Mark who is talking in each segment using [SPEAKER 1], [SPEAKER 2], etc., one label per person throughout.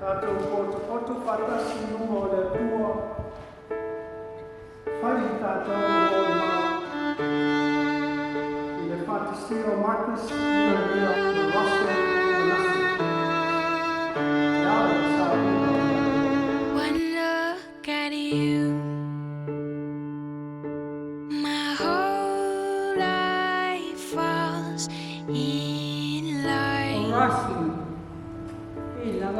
[SPEAKER 1] Dato porto fatas numo de tuo faritato ma il fatto stio Marcus il roster
[SPEAKER 2] One look at you, my whole life falls in line.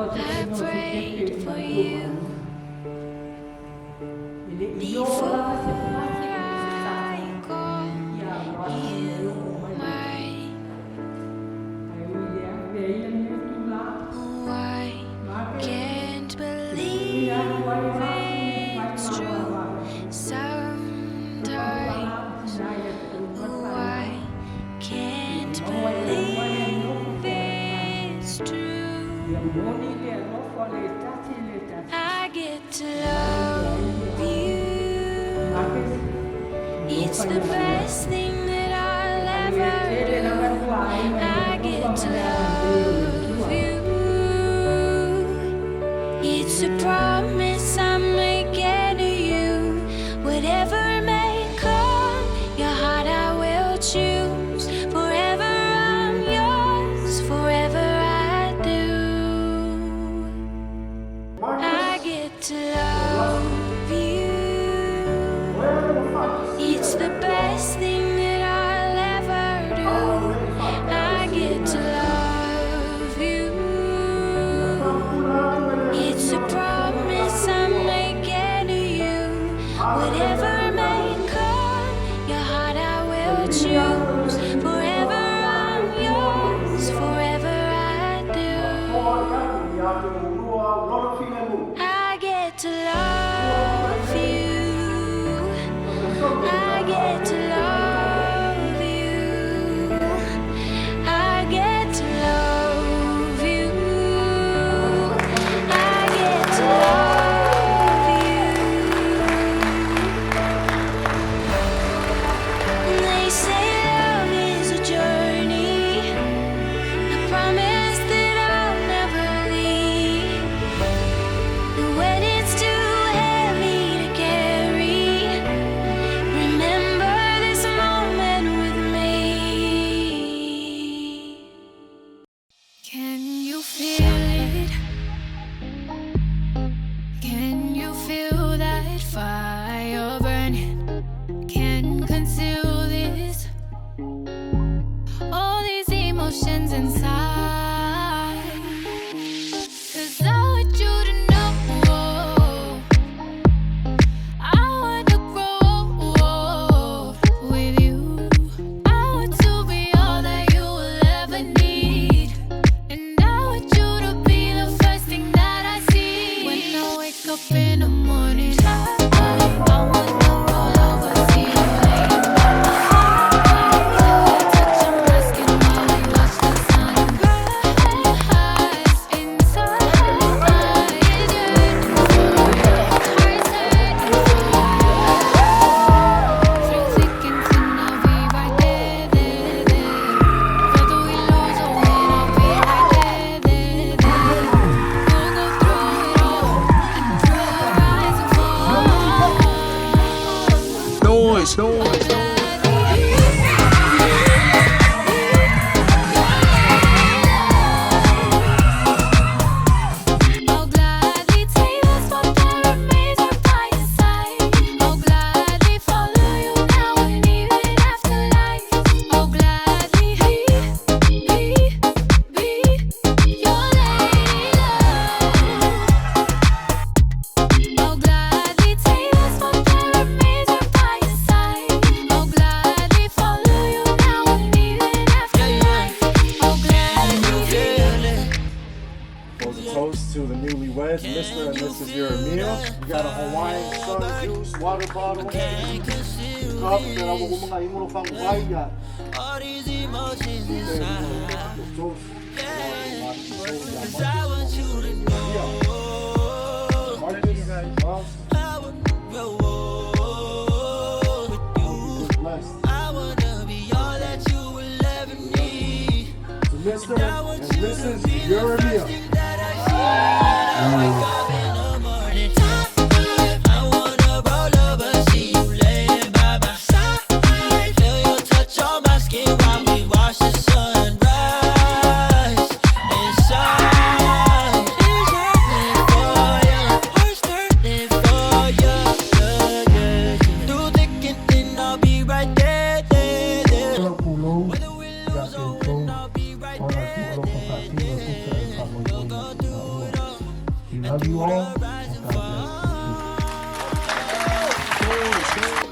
[SPEAKER 2] I prayed for you before I call you mine. Oh, I can't believe it's true sometimes. Oh, I can't believe it's true. I get to love you. It's the best thing that I'll ever do. I get to love you. It's a promise I'm making to you. Whatever may come, your heart I will choose. Forever I'm yours, forever I do. I get to love you. It's the best thing that I'll ever do. I get to love you. It's a promise I'm making to you. Whatever may come, your heart I will choose. Forever I'm yours, forever I do. I get to love you. I get to love you. I get to love you. I get to love you. They say love is a journey. I promise that I'll never leave. When it's too heavy to carry, remember this moment with me. Can you feel it? Can you feel that fire burning? Can't conceal this. All these emotions inside. 'Cause I want you to know I want to grow with you. I want to be all that you will ever need. And I want you to be the first thing that I see when I wake up in the morning. I wanna roll over, see you laying by my side. Touch your mask and while we watch the sunrise. Inside is yearning for you. Heart's hurting for you. Through thick and thin, I'll be right there, there, there. Whether we lose or win, I'll be right there, there, there. We'll go through it all, through rise and fall.
[SPEAKER 3] Noise.
[SPEAKER 2] I'll gladly take the spot that remains right by your side. I'll gladly follow you now and even after life. I'll gladly be your lady love. I'll gladly take the spot that remains right by your side. I'll gladly follow you now and even after life. I'll gladly.
[SPEAKER 4] Goes a toast to the newlyweds, Mr. and Mrs. Jeremiah. We got a Hawaiian sun juice, water bottle, cup, pero ako kung mga imuro pang waya.
[SPEAKER 5] All these emotions inside. Cause I want you to know I wanna grow with you. I wanna be all that you will ever need.
[SPEAKER 4] Mr. and Mrs. Jeremiah.
[SPEAKER 1] compartiendo ustedes están muy bonitos, por favor. We love you all. And God bless you.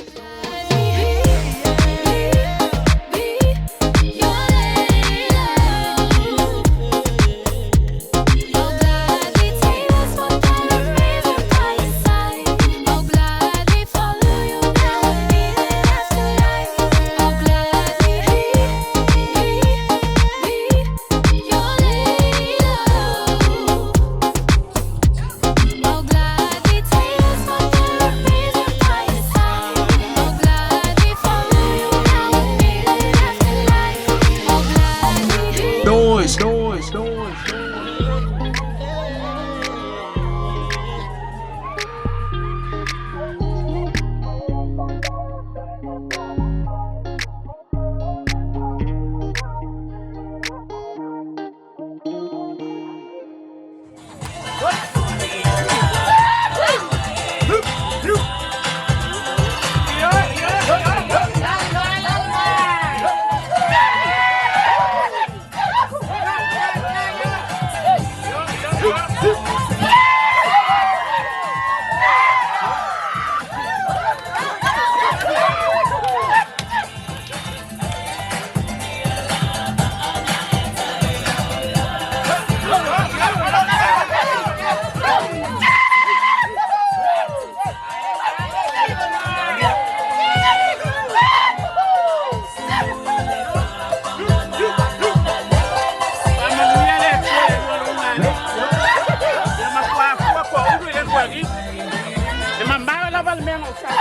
[SPEAKER 3] Mamá la palmea no sabe.